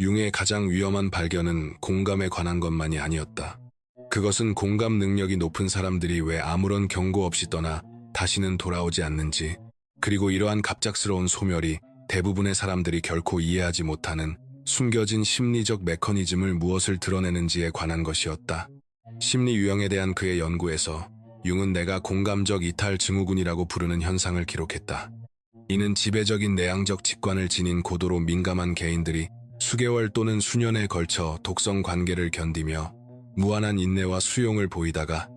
융의 가장 위험한 발견은 공감에 관한 것만이 아니었다. 그것은 공감 능력이 높은 사람들이 왜 아무런 경고 없이 떠나 다시는 돌아오지 않는지, 그리고 이러한 갑작스러운 소멸이 대부분의 사람들이 결코 이해하지 못하는 숨겨진 심리적 메커니즘을 무엇을 드러내는지에 관한 것이었다. 심리 유형에 대한 그의 연구에서 융은 내가 공감적 이탈 증후군이라고 부르는 현상을 기록했다. 이는 지배적인 내향적 직관을 지닌 고도로 민감한 개인들이 수개월 또는 수년에 걸쳐 독성 관계를 견디며 무한한 인내와 수용을 보이다가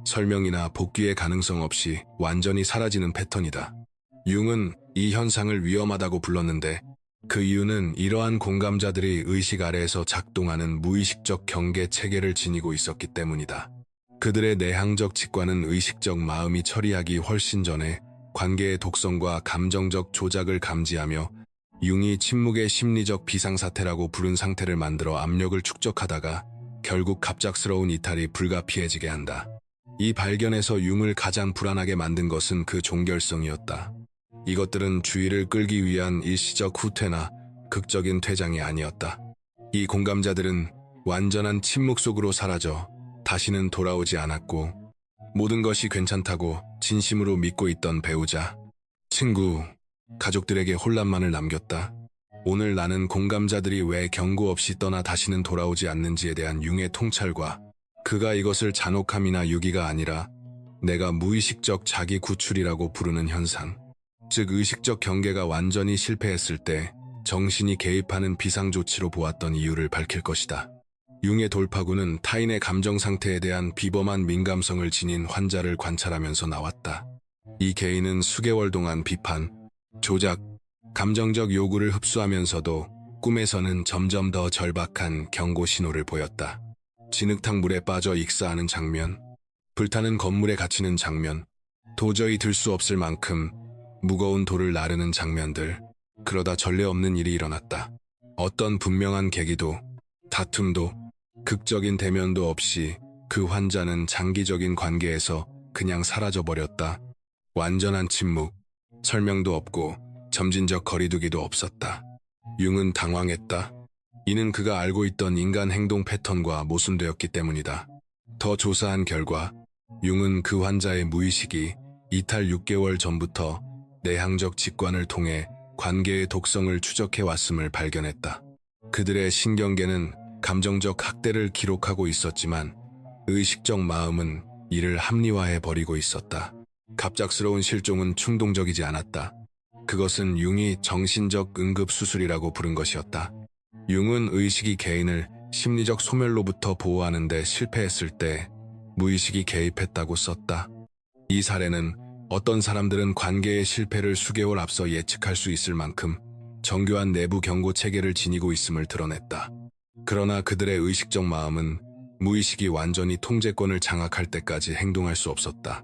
설명이나 복귀의 가능성 없이 완전히 사라지는 패턴이다. 융은 이 현상을 위험하다고 불렀는데 그 이유는 이러한 공감자들이 의식 아래에서 작동하는 무의식적 경계 체계를 지니고 있었기 때문이다. 그들의 내향적 직관은 의식적 마음이 처리하기 훨씬 전에 관계의 독성과 감정적 조작을 감지하며 융이 침묵의 심리적 비상사태라고 부른 상태를 만들어 압력을 축적하다가 결국 갑작스러운 이탈이 불가피해지게 한다. 이 발견에서 융을 가장 불안하게 만든 것은 그 종결성이었다. 이것들은 주의를 끌기 위한 일시적 후퇴나 극적인 퇴장이 아니었다. 이 공감자들은 완전한 침묵 속으로 사라져 다시는 돌아오지 않았고, 모든 것이 괜찮다고 진심으로 믿고 있던 배우자, 친구, 가족들에게 혼란만을 남겼다. 오늘 나는 공감자들이 왜 경고 없이 떠나 다시는 돌아오지 않는지에 대한 융의 통찰과 그가 이것을 잔혹함이나 유기가 아니라 내가 무의식적 자기 구출이라고 부르는 현상, 즉 의식적 경계가 완전히 실패했을 때 정신이 개입하는 비상조치로 보았던 이유를 밝힐 것이다. 융의 돌파구는 타인의 감정 상태에 대한 비범한 민감성을 지닌 환자를 관찰하면서 나왔다. 이 개인은 수개월 동안 비판, 조작, 감정적 요구를 흡수하면서도 꿈에서는 점점 더 절박한 경고 신호를 보였다. 진흙탕 물에 빠져 익사하는 장면, 불타는 건물에 갇히는 장면, 도저히 들 수 없을 만큼 무거운 돌을 나르는 장면들, 그러다 전례 없는 일이 일어났다. 어떤 분명한 계기도, 다툼도, 극적인 대면도 없이 그 환자는 장기적인 관계에서 그냥 사라져버렸다. 완전한 침묵, 설명도 없고 점진적 거리두기도 없었다. 융은 당황했다. 이는 그가 알고 있던 인간 행동 패턴과 모순되었기 때문이다. 더 조사한 결과 융은 그 환자의 무의식이 이탈 6개월 전부터 내향적 직관을 통해 관계의 독성을 추적해왔음을 발견했다. 그들의 신경계는 감정적 학대를 기록하고 있었지만 의식적 마음은 이를 합리화해버리고 있었다. 갑작스러운 실종은 충동적이지 않았다. 그것은 융이 정신적 응급수술이라고 부른 것이었다. 융은 의식이 개인을 심리적 소멸로부터 보호하는 데 실패했을 때 무의식이 개입했다고 썼다. 이 사례는 어떤 사람들은 관계의 실패를 수개월 앞서 예측할 수 있을 만큼 정교한 내부 경고 체계를 지니고 있음을 드러냈다. 그러나 그들의 의식적 마음은 무의식이 완전히 통제권을 장악할 때까지 행동할 수 없었다.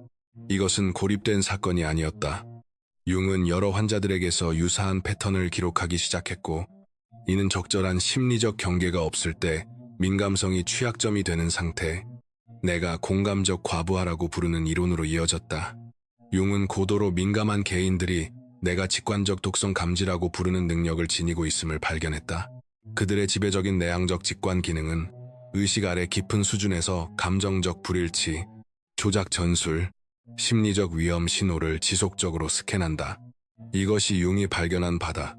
이것은 고립된 사건이 아니었다. 융은 여러 환자들에게서 유사한 패턴을 기록하기 시작했고, 이는 적절한 심리적 경계가 없을 때 민감성이 취약점이 되는 상태, 내가 공감적 과부하라고 부르는 이론으로 이어졌다. 융은 고도로 민감한 개인들이 내가 직관적 독성 감지라고 부르는 능력을 지니고 있음을 발견했다. 그들의 지배적인 내향적 직관 기능은 의식 아래 깊은 수준에서 감정적 불일치, 조작 전술, 심리적 위험 신호를 지속적으로 스캔한다. 이것이 융이 발견한 바다.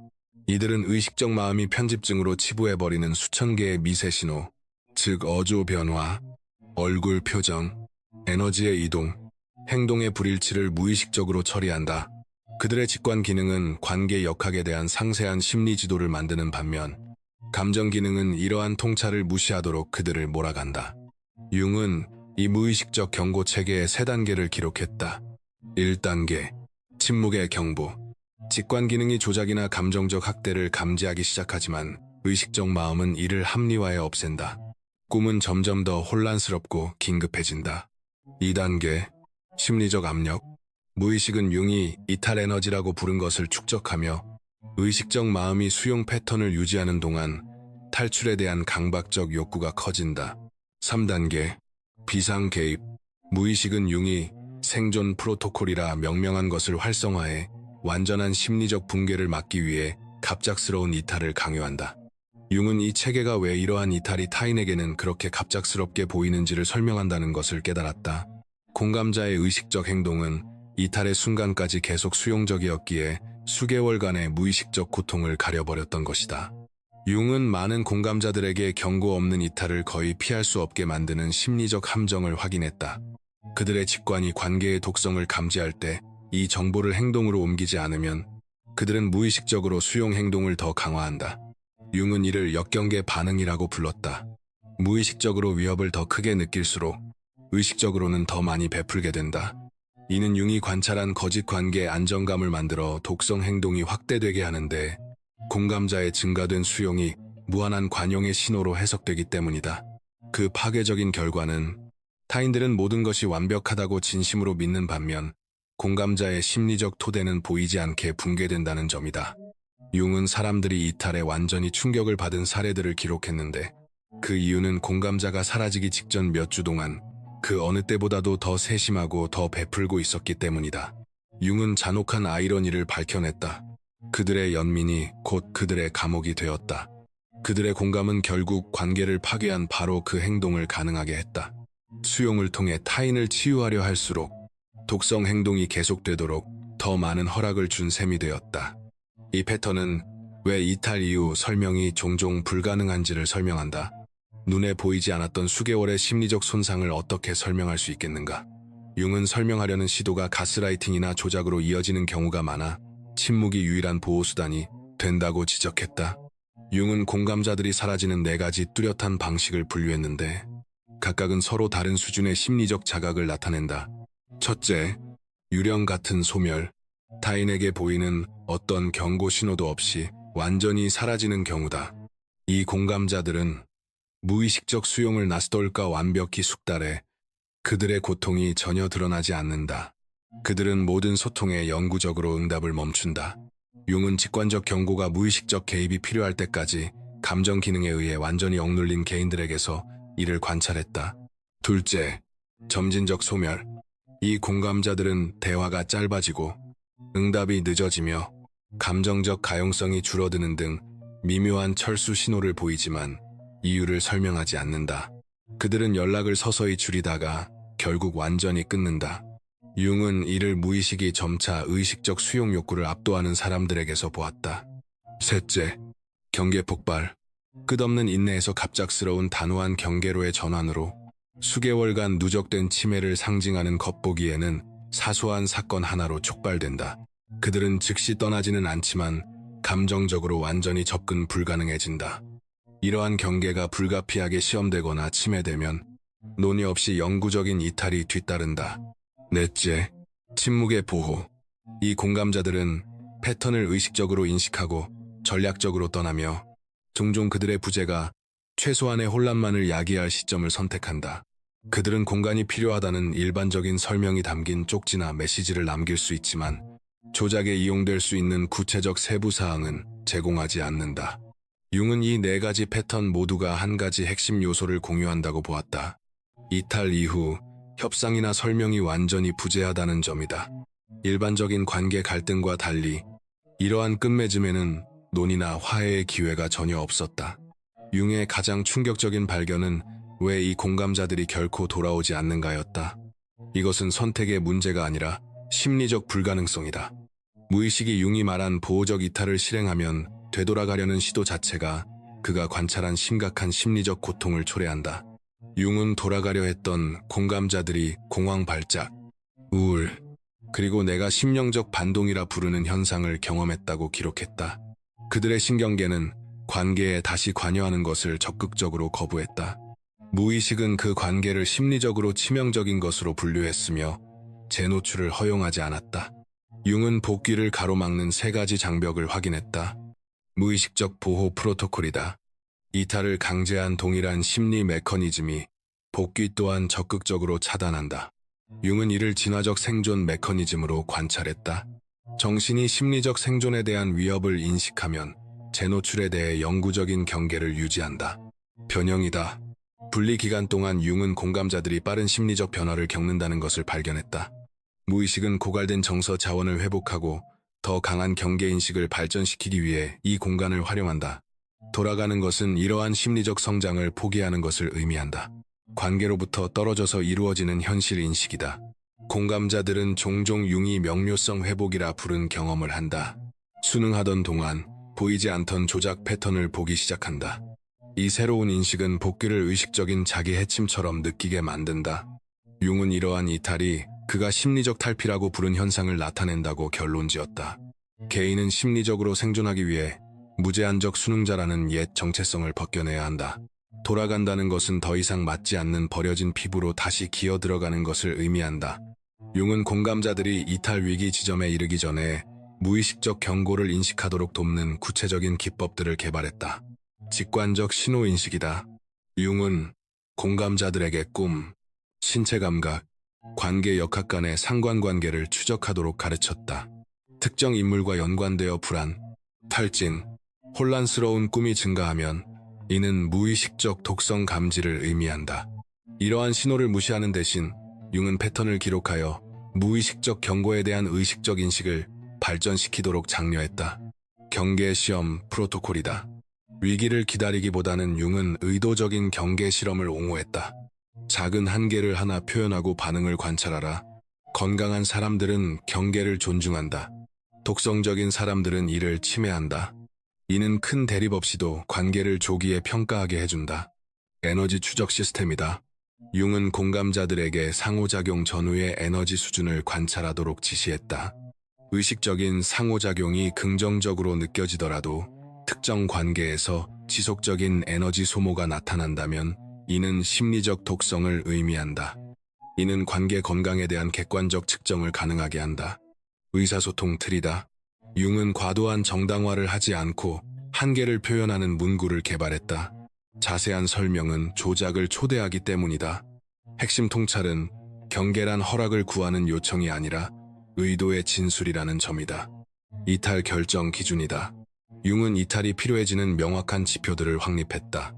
이들은 의식적 마음이 편집증으로 치부해버리는 수천 개의 미세 신호, 즉 어조 변화, 얼굴 표정, 에너지의 이동, 행동의 불일치를 무의식적으로 처리한다. 그들의 직관 기능은 관계 역학에 대한 상세한 심리 지도를 만드는 반면 감정 기능은 이러한 통찰을 무시하도록 그들을 몰아간다. 융은 이 무의식적 경고 체계의 3단계를 기록했다. 1단계, 침묵의 경보. 직관 기능이 조작이나 감정적 학대를 감지하기 시작하지만 의식적 마음은 이를 합리화해 없앤다. 꿈은 점점 더 혼란스럽고 긴급해진다. 2단계, 심리적 압력. 무의식은 융이 이탈 에너지라고 부른 것을 축적하며 의식적 마음이 수용 패턴을 유지하는 동안 탈출에 대한 강박적 욕구가 커진다. 3단계, 비상 개입. 무의식은 융이 생존 프로토콜이라 명명한 것을 활성화해 완전한 심리적 붕괴를 막기 위해 갑작스러운 이탈을 강요한다. 융은 이 체계가 왜 이러한 이탈이 타인에게는 그렇게 갑작스럽게 보이는지를 설명한다는 것을 깨달았다. 공감자의 의식적 행동은 이탈의 순간까지 계속 수용적이었기에 수개월간의 무의식적 고통을 가려버렸던 것이다. 융은 많은 공감자들에게 경고 없는 이탈을 거의 피할 수 없게 만드는 심리적 함정을 확인했다. 그들의 직관이 관계의 독성을 감지할 때 이 정보를 행동으로 옮기지 않으면 그들은 무의식적으로 수용 행동을 더 강화한다. 융은 이를 역경계 반응이라고 불렀다. 무의식적으로 위협을 더 크게 느낄수록 의식적으로는 더 많이 베풀게 된다. 이는 융이 관찰한 거짓 관계의 안정감을 만들어 독성 행동이 확대되게 하는데 공감자의 증가된 수용이 무한한 관용의 신호로 해석되기 때문이다. 그 파괴적인 결과는 타인들은 모든 것이 완벽하다고 진심으로 믿는 반면 공감자의 심리적 토대는 보이지 않게 붕괴된다는 점이다. 융은 사람들이 이탈에 완전히 충격을 받은 사례들을 기록했는데 그 이유는 공감자가 사라지기 직전 몇 주 동안 그 어느 때보다도 더 세심하고 더 베풀고 있었기 때문이다. 융은 잔혹한 아이러니를 밝혀냈다. 그들의 연민이 곧 그들의 감옥이 되었다. 그들의 공감은 결국 관계를 파괴한 바로 그 행동을 가능하게 했다. 수용을 통해 타인을 치유하려 할수록 독성 행동이 계속되도록 더 많은 허락을 준 셈이 되었다. 이 패턴은 왜 이탈 이후 설명이 종종 불가능한지를 설명한다. 눈에 보이지 않았던 수개월의 심리적 손상을 어떻게 설명할 수 있겠는가? 융은 설명하려는 시도가 가스라이팅이나 조작으로 이어지는 경우가 많아 침묵이 유일한 보호수단이 된다고 지적했다. 융은 공감자들이 사라지는 4가지 뚜렷한 방식을 분류했는데 각각은 서로 다른 수준의 심리적 자각을 나타낸다. 첫째, 유령 같은 소멸. 타인에게 보이는 어떤 경고 신호도 없이 완전히 사라지는 경우다. 이 공감자들은 무의식적 수용을 낯설까 완벽히 숙달해 그들의 고통이 전혀 드러나지 않는다. 그들은 모든 소통에 영구적으로 응답을 멈춘다. 융은 직관적 경고가 무의식적 개입이 필요할 때까지 감정 기능에 의해 완전히 억눌린 개인들에게서 이를 관찰했다. 둘째, 점진적 소멸. 이 공감자들은 대화가 짧아지고 응답이 늦어지며 감정적 가용성이 줄어드는 등 미묘한 철수 신호를 보이지만 이유를 설명하지 않는다. 그들은 연락을 서서히 줄이다가 결국 완전히 끊는다. 융은 이를 무의식이 점차 의식적 수용 욕구를 압도하는 사람들에게서 보았다. 셋째, 경계 폭발. 끝없는 인내에서 갑작스러운 단호한 경계로의 전환으로 수개월간 누적된 치매를 상징하는 겉보기에는 사소한 사건 하나로 촉발된다. 그들은 즉시 떠나지는 않지만 감정적으로 완전히 접근 불가능해진다. 이러한 경계가 불가피하게 시험되거나 침해되면 논의 없이 영구적인 이탈이 뒤따른다. 넷째, 침묵의 보호. 이 공감자들은 패턴을 의식적으로 인식하고 전략적으로 떠나며 종종 그들의 부재가 최소한의 혼란만을 야기할 시점을 선택한다. 그들은 공간이 필요하다는 일반적인 설명이 담긴 쪽지나 메시지를 남길 수 있지만 조작에 이용될 수 있는 구체적 세부사항은 제공하지 않는다. 융은 이 4가지 패턴 모두가 한 가지 핵심 요소를 공유한다고 보았다. 이탈 이후 협상이나 설명이 완전히 부재하다는 점이다. 일반적인 관계 갈등과 달리 이러한 끝맺음에는 논의나 화해의 기회가 전혀 없었다. 융의 가장 충격적인 발견은 왜 이 공감자들이 결코 돌아오지 않는가였다. 이것은 선택의 문제가 아니라 심리적 불가능성이다. 무의식이 융이 말한 보호적 이탈을 실행하면 되돌아가려는 시도 자체가 그가 관찰한 심각한 심리적 고통을 초래한다. 융은 돌아가려 했던 공감자들이 공황 발작, 우울, 그리고 내가 심령적 반동이라 부르는 현상을 경험했다고 기록했다. 그들의 신경계는 관계에 다시 관여하는 것을 적극적으로 거부했다. 무의식은 그 관계를 심리적으로 치명적인 것으로 분류했으며 재노출을 허용하지 않았다. 융은 복귀를 가로막는 3가지 장벽을 확인했다. 무의식적 보호 프로토콜이다. 이탈을 강제한 동일한 심리 메커니즘이 복귀 또한 적극적으로 차단한다. 융은 이를 진화적 생존 메커니즘으로 관찰했다. 정신이 심리적 생존에 대한 위협을 인식하면 재노출에 대해 영구적인 경계를 유지한다. 변형이다. 분리 기간 동안 융은 공감자들이 빠른 심리적 변화를 겪는다는 것을 발견했다. 무의식은 고갈된 정서 자원을 회복하고 더 강한 경계인식을 발전시키기 위해 이 공간을 활용한다. 돌아가는 것은 이러한 심리적 성장을 포기하는 것을 의미한다. 관계로부터 떨어져서 이루어지는 현실 인식이다. 공감자들은 종종 융이 명료성 회복이라 부른 경험을 한다. 수능하던 동안 보이지 않던 조작 패턴을 보기 시작한다. 이 새로운 인식은 복귀를 의식적인 자기 해침처럼 느끼게 만든다. 융은 이러한 이탈이 그가 심리적 탈피라고 부른 현상을 나타낸다고 결론지었다. 개인은 심리적으로 생존하기 위해 무제한적 수능자라는 옛 정체성을 벗겨내야 한다. 돌아간다는 것은 더 이상 맞지 않는 버려진 피부로 다시 기어 들어가는 것을 의미한다. 융은 공감자들이 이탈 위기 지점에 이르기 전에 무의식적 경고를 인식하도록 돕는 구체적인 기법들을 개발했다. 직관적 신호인식이다. 융은 공감자들에게 꿈, 신체 감각, 관계 역학 간의 상관관계를 추적하도록 가르쳤다. 특정 인물과 연관되어 불안, 탈진, 혼란스러운 꿈이 증가하면 이는 무의식적 독성 감지를 의미한다. 이러한 신호를 무시하는 대신 융은 패턴을 기록하여 무의식적 경고에 대한 의식적 인식을 발전시키도록 장려했다. 경계 시험 프로토콜이다. 위기를 기다리기보다는 융은 의도적인 경계 실험을 옹호했다. 작은 한계를 하나 표현하고 반응을 관찰하라. 건강한 사람들은 경계를 존중한다. 독성적인 사람들은 이를 침해한다. 이는 큰 대립 없이도 관계를 조기에 평가하게 해준다. 에너지 추적 시스템이다. 융은 공감자들에게 상호작용 전후의 에너지 수준을 관찰하도록 지시했다. 의식적인 상호작용이 긍정적으로 느껴지더라도 특정 관계에서 지속적인 에너지 소모가 나타난다면 이는 심리적 독성을 의미한다. 이는 관계 건강에 대한 객관적 측정을 가능하게 한다. 의사소통 틀이다. 융은 과도한 정당화를 하지 않고 한계를 표현하는 문구를 개발했다. 자세한 설명은 조작을 초대하기 때문이다. 핵심 통찰은 경계란 허락을 구하는 요청이 아니라 의도의 진술이라는 점이다. 이탈 결정 기준이다. 융은 이탈이 필요해지는 명확한 지표들을 확립했다.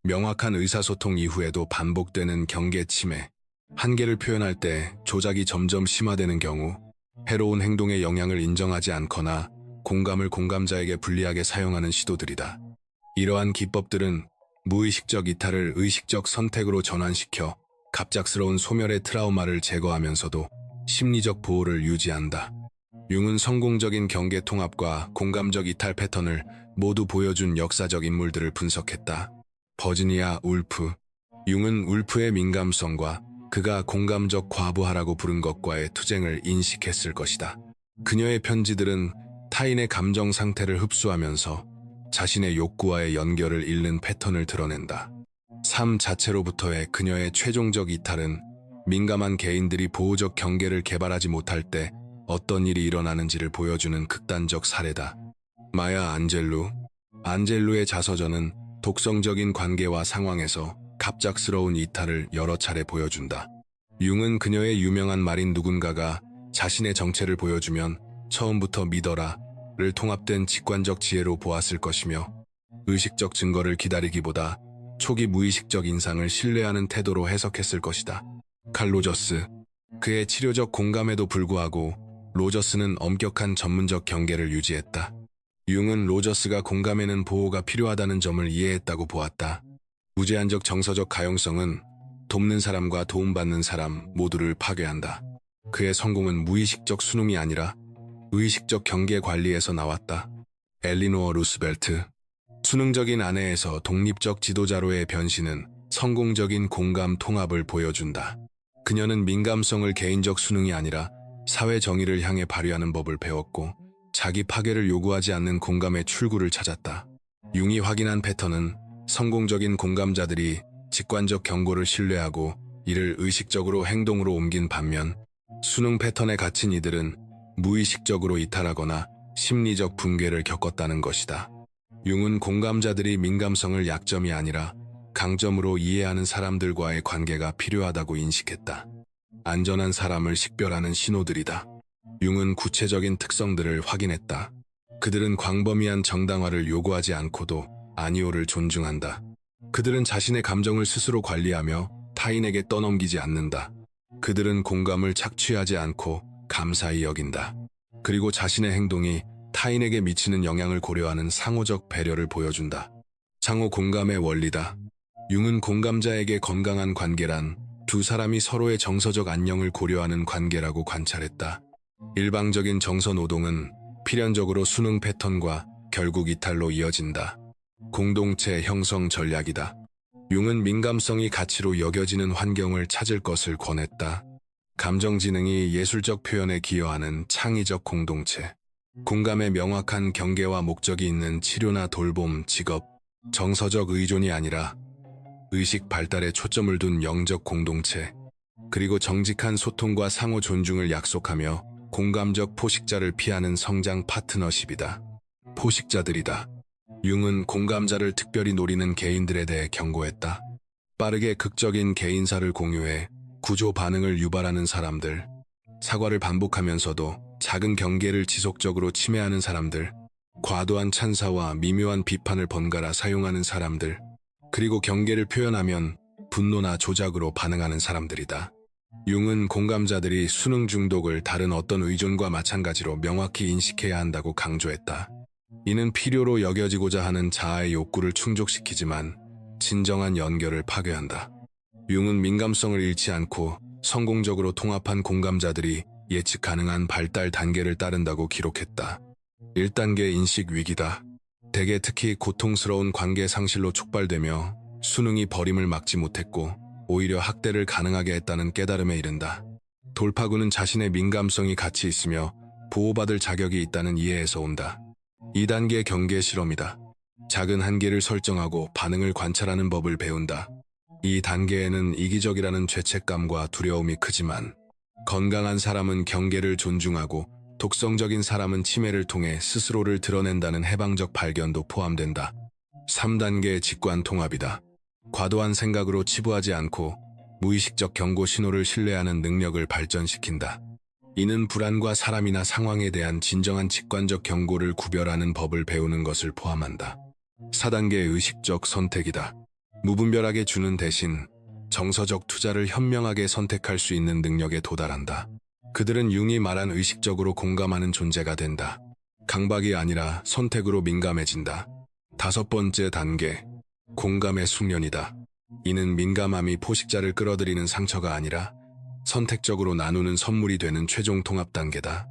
명확한 의사소통 이후에도 반복되는 경계 침해, 한계를 표현할 때 조작이 점점 심화되는 경우, 해로운 행동의 영향을 인정하지 않거나 공감을 공감자에게 불리하게 사용하는 시도들이다. 이러한 기법들은 무의식적 이탈을 의식적 선택으로 전환시켜 갑작스러운 소멸의 트라우마를 제거하면서도 심리적 보호를 유지한다. 융은 성공적인 경계 통합과 공감적 이탈 패턴을 모두 보여준 역사적 인물들을 분석했다. 버지니아 울프. 융은 울프의 민감성과 그가 공감적 과부하라고 부른 것과의 투쟁을 인식했을 것이다. 그녀의 편지들은 타인의 감정 상태를 흡수하면서 자신의 욕구와의 연결을 잃는 패턴을 드러낸다. 삶 자체로부터의 그녀의 최종적 이탈은 민감한 개인들이 보호적 경계를 개발하지 못할 때 어떤 일이 일어나는지를 보여주는 극단적 사례다. 마야 안젤루. 안젤루의 자서전은 독성적인 관계와 상황에서 갑작스러운 이탈을 여러 차례 보여준다. 융은 그녀의 유명한 말인 누군가가 자신의 정체를 보여주면 처음부터 믿어라를 통합된 직관적 지혜로 보았을 것이며 의식적 증거를 기다리기보다 초기 무의식적 인상을 신뢰하는 태도로 해석했을 것이다. 칼 로저스. 그의 치료적 공감에도 불구하고 로저스는 엄격한 전문적 경계를 유지했다. 융은 로저스가 공감에는 보호가 필요하다는 점을 이해했다고 보았다. 무제한적 정서적 가용성은 돕는 사람과 도움받는 사람 모두를 파괴한다. 그의 성공은 무의식적 수능이 아니라 의식적 경계 관리에서 나왔다. 엘리노어 루스벨트. 수능적인 아내에서 독립적 지도자로의 변신은 성공적인 공감 통합을 보여준다. 그녀는 민감성을 개인적 수능이 아니라 사회 정의를 향해 발휘하는 법을 배웠고 자기 파괴를 요구하지 않는 공감의 출구를 찾았다. 융이 확인한 패턴은 성공적인 공감자들이 직관적 경고를 신뢰하고 이를 의식적으로 행동으로 옮긴 반면 수능 패턴에 갇힌 이들은 무의식적으로 이탈하거나 심리적 붕괴를 겪었다는 것이다. 융은 공감자들이 민감성을 약점이 아니라 강점으로 이해하는 사람들과의 관계가 필요하다고 인식했다. 안전한 사람을 식별하는 신호들이다. 융은 구체적인 특성들을 확인했다. 그들은 광범위한 정당화를 요구하지 않고도 아니오를 존중한다. 그들은 자신의 감정을 스스로 관리하며 타인에게 떠넘기지 않는다. 그들은 공감을 착취하지 않고 감사히 여긴다. 그리고 자신의 행동이 타인에게 미치는 영향을 고려하는 상호적 배려를 보여준다. 상호 공감의 원리다. 융은 공감자에게 건강한 관계란 두 사람이 서로의 정서적 안녕을 고려하는 관계라고 관찰했다. 일방적인 정서 노동은 필연적으로 수능 패턴과 결국 이탈로 이어진다. 공동체 형성 전략이다. 융은 민감성이 가치로 여겨지는 환경을 찾을 것을 권했다. 감정지능이 예술적 표현에 기여하는 창의적 공동체. 공감에 명확한 경계와 목적이 있는 치료나 돌봄, 직업, 정서적 의존이 아니라 의식 발달에 초점을 둔 영적 공동체. 그리고 정직한 소통과 상호 존중을 약속하며 공감적 포식자를 피하는 성장 파트너십이다. 포식자들이다. 융은 공감자를 특별히 노리는 개인들에 대해 경고했다. 빠르게 극적인 개인사를 공유해 구조 반응을 유발하는 사람들, 사과를 반복하면서도 작은 경계를 지속적으로 침해하는 사람들, 과도한 찬사와 미묘한 비판을 번갈아 사용하는 사람들, 그리고 경계를 표현하면 분노나 조작으로 반응하는 사람들이다. 융은 공감자들이 수능 중독을 다른 어떤 의존과 마찬가지로 명확히 인식해야 한다고 강조했다. 이는 필요로 여겨지고자 하는 자아의 욕구를 충족시키지만 진정한 연결을 파괴한다. 융은 민감성을 잃지 않고 성공적으로 통합한 공감자들이 예측 가능한 발달 단계를 따른다고 기록했다. 1단계 인식 위기다. 대개 특히 고통스러운 관계 상실로 촉발되며 수능이 버림을 막지 못했고 오히려 학대를 가능하게 했다는 깨달음에 이른다. 돌파구는 자신의 민감성이 가치 있으며 보호받을 자격이 있다는 이해에서 온다. 2단계 경계 실험이다. 작은 한계를 설정하고 반응을 관찰하는 법을 배운다. 이 단계에는 이기적이라는 죄책감과 두려움이 크지만 건강한 사람은 경계를 존중하고 독성적인 사람은 침해를 통해 스스로를 드러낸다는 해방적 발견도 포함된다. 3단계 직관 통합이다. 과도한 생각으로 치부하지 않고 무의식적 경고 신호를 신뢰하는 능력을 발전시킨다. 이는 불안과 사람이나 상황에 대한 진정한 직관적 경고를 구별하는 법을 배우는 것을 포함한다. 4단계 의식적 선택이다. 무분별하게 주는 대신 정서적 투자를 현명하게 선택할 수 있는 능력에 도달한다. 그들은 융이 말한 의식적으로 공감하는 존재가 된다. 강박이 아니라 선택으로 민감해진다. 5번째 단계, 공감의 숙련이다. 이는 민감함이 포식자를 끌어들이는 상처가 아니라 선택적으로 나누는 선물이 되는 최종 통합 단계다.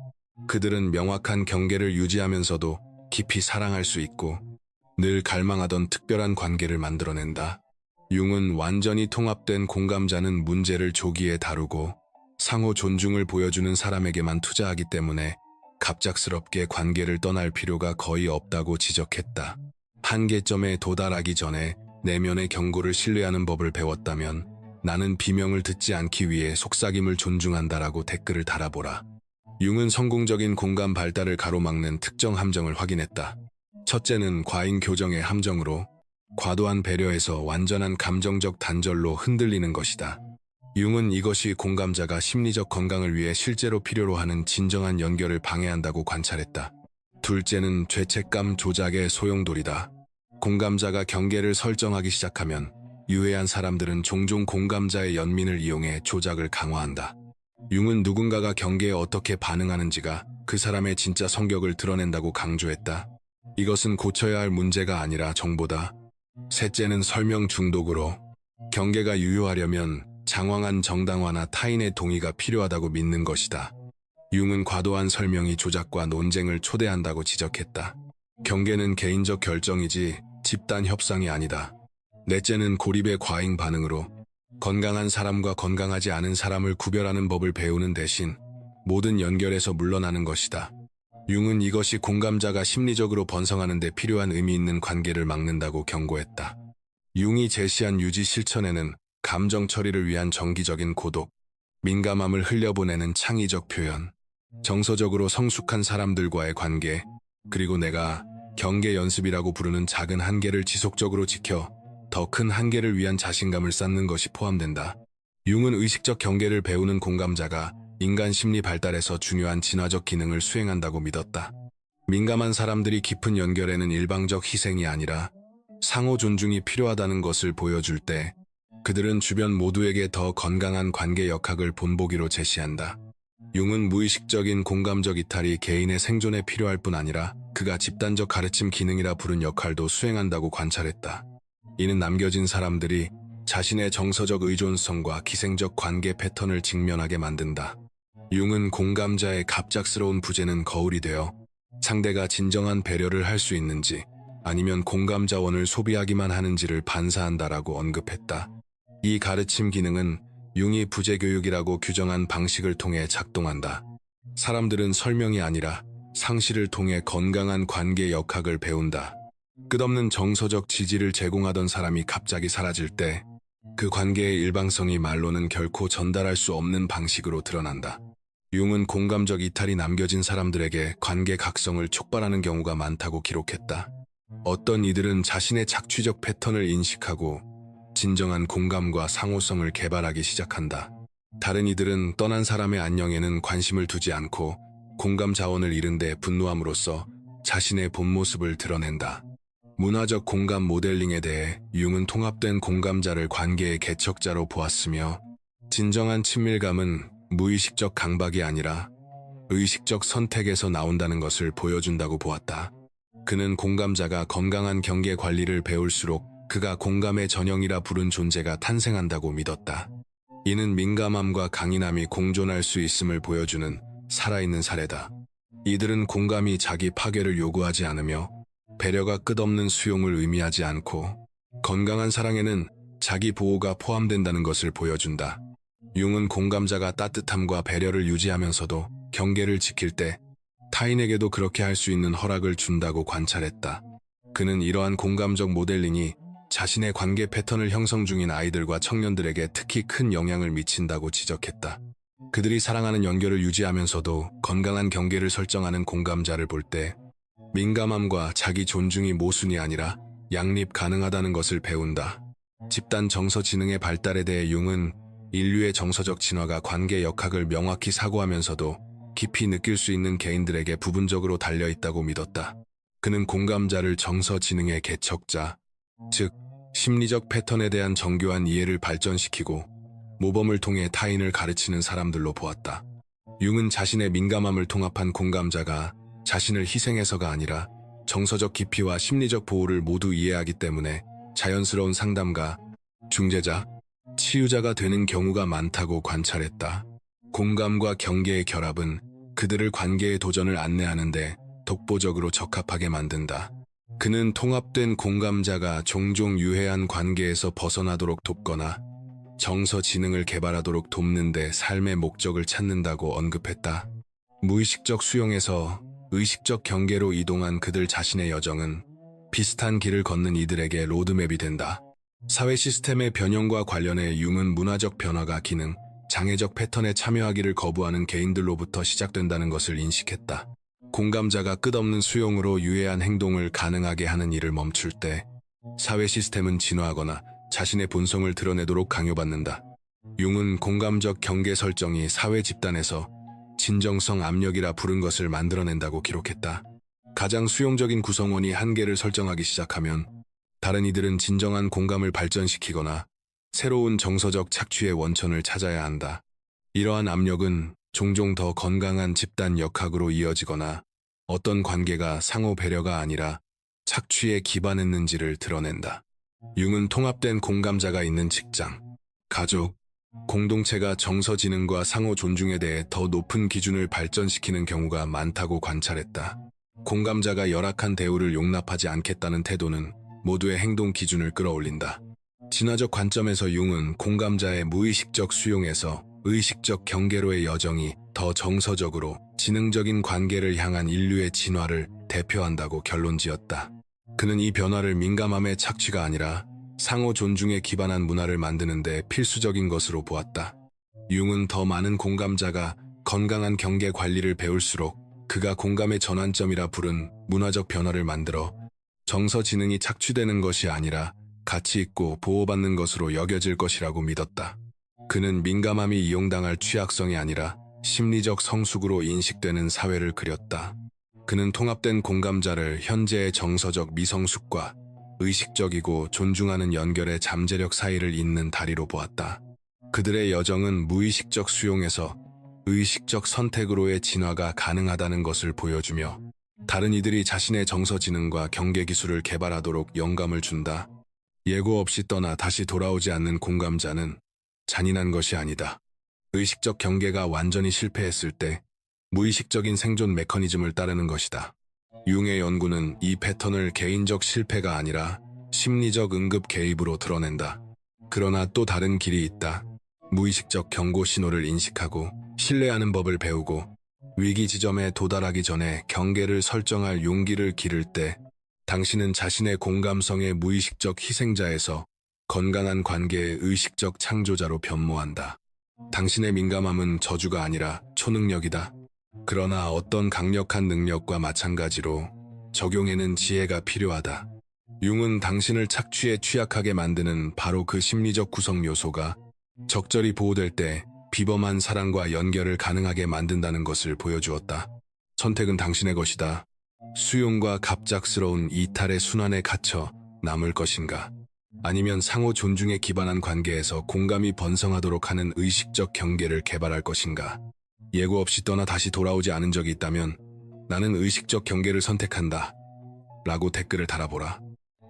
그들은 명확한 경계를 유지하면서도 깊이 사랑할 수 있고 늘 갈망하던 특별한 관계를 만들어낸다. 융은 완전히 통합된 공감자는 문제를 조기에 다루고 상호 존중을 보여주는 사람에게만 투자하기 때문에 갑작스럽게 관계를 떠날 필요가 거의 없다고 지적했다. 한계점에 도달하기 전에 내면의 경고를 신뢰하는 법을 배웠다면 나는 비명을 듣지 않기 위해 속삭임을 존중한다라고 댓글을 달아보라. 융은 성공적인 공감 발달을 가로막는 특정 함정을 확인했다. 첫째는 과잉 교정의 함정으로 과도한 배려에서 완전한 감정적 단절로 흔들리는 것이다. 융은 이것이 공감자가 심리적 건강을 위해 실제로 필요로 하는 진정한 연결을 방해한다고 관찰했다. 둘째는 죄책감 조작의 소용돌이다. 공감자가 경계를 설정하기 시작하면 유해한 사람들은 종종 공감자의 연민을 이용해 조작을 강화한다. 융은 누군가가 경계에 어떻게 반응하는지가 그 사람의 진짜 성격을 드러낸다고 강조했다. 이것은 고쳐야 할 문제가 아니라 정보다. 셋째는 설명 중독으로 경계가 유효하려면 장황한 정당화나 타인의 동의가 필요하다고 믿는 것이다. 융은 과도한 설명이 조작과 논쟁을 초대한다고 지적했다. 경계는 개인적 결정이지 집단 협상이 아니다. 넷째는 고립의 과잉 반응으로 건강한 사람과 건강하지 않은 사람을 구별하는 법을 배우는 대신 모든 연결에서 물러나는 것이다. 융은 이것이 공감자가 심리적으로 번성하는 데 필요한 의미 있는 관계를 막는다고 경고했다. 융이 제시한 유지 실천에는 감정 처리를 위한 정기적인 고독, 민감함을 흘려보내는 창의적 표현, 정서적으로 성숙한 사람들과의 관계, 그리고 내가 경계 연습이라고 부르는 작은 한계를 지속적으로 지켜 더 큰 한계를 위한 자신감을 쌓는 것이 포함된다. 융은 의식적 경계를 배우는 공감자가 인간 심리 발달에서 중요한 진화적 기능을 수행한다고 믿었다. 민감한 사람들이 깊은 연결에는 일방적 희생이 아니라 상호 존중이 필요하다는 것을 보여줄 때 그들은 주변 모두에게 더 건강한 관계 역학을 본보기로 제시한다. 융은 무의식적인 공감적 이탈이 개인의 생존에 필요할 뿐 아니라 그가 집단적 가르침 기능이라 부른 역할도 수행한다고 관찰했다. 이는 남겨진 사람들이 자신의 정서적 의존성과 기생적 관계 패턴을 직면하게 만든다. 융은 공감자의 갑작스러운 부재는 거울이 되어 상대가 진정한 배려를 할 수 있는지 아니면 공감자원을 소비하기만 하는지를 반사한다라고 언급했다. 이 가르침 기능은 융이 부재교육이라고 규정한 방식을 통해 작동한다. 사람들은 설명이 아니라 상실을 통해 건강한 관계 역학을 배운다. 끝없는 정서적 지지를 제공하던 사람이 갑자기 사라질 때 그 관계의 일방성이 말로는 결코 전달할 수 없는 방식으로 드러난다. 융은 공감적 이탈이 남겨진 사람들에게 관계 각성을 촉발하는 경우가 많다고 기록했다. 어떤 이들은 자신의 착취적 패턴을 인식하고 진정한 공감과 상호성을 개발하기 시작한다. 다른 이들은 떠난 사람의 안녕에는 관심을 두지 않고 공감 자원을 잃은 데 분노함으로써 자신의 본 모습을 드러낸다. 문화적 공감 모델링에 대해 융은 통합된 공감자를 관계의 개척자로 보았으며 진정한 친밀감은 무의식적 강박이 아니라 의식적 선택에서 나온다는 것을 보여준다고 보았다. 그는 공감자가 건강한 경계 관리를 배울수록 그가 공감의 전형이라 부른 존재가 탄생한다고 믿었다. 이는 민감함과 강인함이 공존할 수 있음을 보여주는 살아있는 사례다. 이들은 공감이 자기 파괴를 요구하지 않으며 배려가 끝없는 수용을 의미하지 않고 건강한 사랑에는 자기 보호가 포함된다는 것을 보여준다. 융은 공감자가 따뜻함과 배려를 유지하면서도 경계를 지킬 때 타인에게도 그렇게 할 수 있는 허락을 준다고 관찰했다. 그는 이러한 공감적 모델링이 자신의 관계 패턴을 형성 중인 아이들과 청년들에게 특히 큰 영향을 미친다고 지적했다. 그들이 사랑하는 연결을 유지하면서도 건강한 경계를 설정하는 공감자를 볼 때 민감함과 자기 존중이 모순이 아니라 양립 가능하다는 것을 배운다. 집단 정서 지능의 발달에 대해 융은 인류의 정서적 진화가 관계 역학을 명확히 사고하면서도 깊이 느낄 수 있는 개인들에게 부분적으로 달려있다고 믿었다. 그는 공감자를 정서 지능의 개척자, 즉 심리적 패턴에 대한 정교한 이해를 발전시키고 모범을 통해 타인을 가르치는 사람들로 보았다. 융은 자신의 민감함을 통합한 공감자가 자신을 희생해서가 아니라 정서적 깊이와 심리적 보호를 모두 이해하기 때문에 자연스러운 상담가, 중재자, 치유자가 되는 경우가 많다고 관찰했다. 공감과 경계의 결합은 그들을 관계의 도전을 안내하는데 독보적으로 적합하게 만든다. 그는 통합된 공감자가 종종 유해한 관계에서 벗어나도록 돕거나 정서 지능을 개발하도록 돕는 데 삶의 목적을 찾는다고 언급했다. 무의식적 수용에서 의식적 경계로 이동한 그들 자신의 여정은 비슷한 길을 걷는 이들에게 로드맵이 된다. 사회 시스템의 변형과 관련해 융은 문화적 변화가 기능, 장애적 패턴에 참여하기를 거부하는 개인들로부터 시작된다는 것을 인식했다. 공감자가 끝없는 수용으로 유해한 행동을 가능하게 하는 일을 멈출 때 사회 시스템은 진화하거나 자신의 본성을 드러내도록 강요받는다. 융은 공감적 경계 설정이 사회 집단에서 진정성 압력이라 부른 것을 만들어낸다고 기록했다. 가장 수용적인 구성원이 한계를 설정하기 시작하면 다른 이들은 진정한 공감을 발전시키거나 새로운 정서적 착취의 원천을 찾아야 한다. 이러한 압력은 종종 더 건강한 집단 역학으로 이어지거나 어떤 관계가 상호 배려가 아니라 착취에 기반했는지를 드러낸다. 융은 통합된 공감자가 있는 직장, 가족, 공동체가 정서 지능과 상호 존중에 대해 더 높은 기준을 발전시키는 경우가 많다고 관찰했다. 공감자가 열악한 대우를 용납하지 않겠다는 태도는 모두의 행동 기준을 끌어올린다. 진화적 관점에서 융은 공감자의 무의식적 수용에서 의식적 경계로의 여정이 더 정서적으로 지능적인 관계를 향한 인류의 진화를 대표한다고 결론지었다. 그는 이 변화를 민감함의 착취가 아니라 상호 존중에 기반한 문화를 만드는 데 필수적인 것으로 보았다. 융은 더 많은 공감자가 건강한 경계 관리를 배울수록 그가 공감의 전환점이라 부른 문화적 변화를 만들어 정서 지능이 착취되는 것이 아니라 가치 있고 보호받는 것으로 여겨질 것이라고 믿었다. 그는 민감함이 이용당할 취약성이 아니라 심리적 성숙으로 인식되는 사회를 그렸다. 그는 통합된 공감자를 현재의 정서적 미성숙과 의식적이고 존중하는 연결의 잠재력 사이를 잇는 다리로 보았다. 그들의 여정은 무의식적 수용에서 의식적 선택으로의 진화가 가능하다는 것을 보여주며 다른 이들이 자신의 정서 지능과 경계 기술을 개발하도록 영감을 준다. 예고 없이 떠나 다시 돌아오지 않는 공감자는 잔인한 것이 아니다. 의식적 경계가 완전히 실패했을 때 무의식적인 생존 메커니즘을 따르는 것이다. 융의 연구는 이 패턴을 개인적 실패가 아니라 심리적 응급 개입으로 드러낸다. 그러나 또 다른 길이 있다. 무의식적 경고 신호를 인식하고 신뢰하는 법을 배우고 위기 지점에 도달하기 전에 경계를 설정할 용기를 기를 때 당신은 자신의 공감성의 무의식적 희생자에서 건강한 관계의 의식적 창조자로 변모한다. 당신의 민감함은 저주가 아니라 초능력이다. 그러나 어떤 강력한 능력과 마찬가지로 적용에는 지혜가 필요하다. 융은 당신을 착취에 취약하게 만드는 바로 그 심리적 구성 요소가 적절히 보호될 때 비범한 사랑과 연결을 가능하게 만든다는 것을 보여주었다. 선택은 당신의 것이다. 수용과 갑작스러운 이탈의 순환에 갇혀 남을 것인가? 아니면 상호 존중에 기반한 관계에서 공감이 번성하도록 하는 의식적 경계를 개발할 것인가? 예고 없이 떠나 다시 돌아오지 않은 적이 있다면 나는 의식적 경계를 선택한다. 라고 댓글을 달아보라.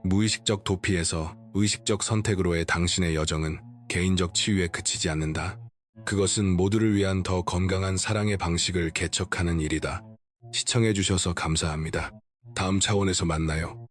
무의식적 도피에서 의식적 선택으로의 당신의 여정은 개인적 치유에 그치지 않는다. 그것은 모두를 위한 더 건강한 사랑의 방식을 개척하는 일이다. 시청해주셔서 감사합니다. 다음 차원에서 만나요.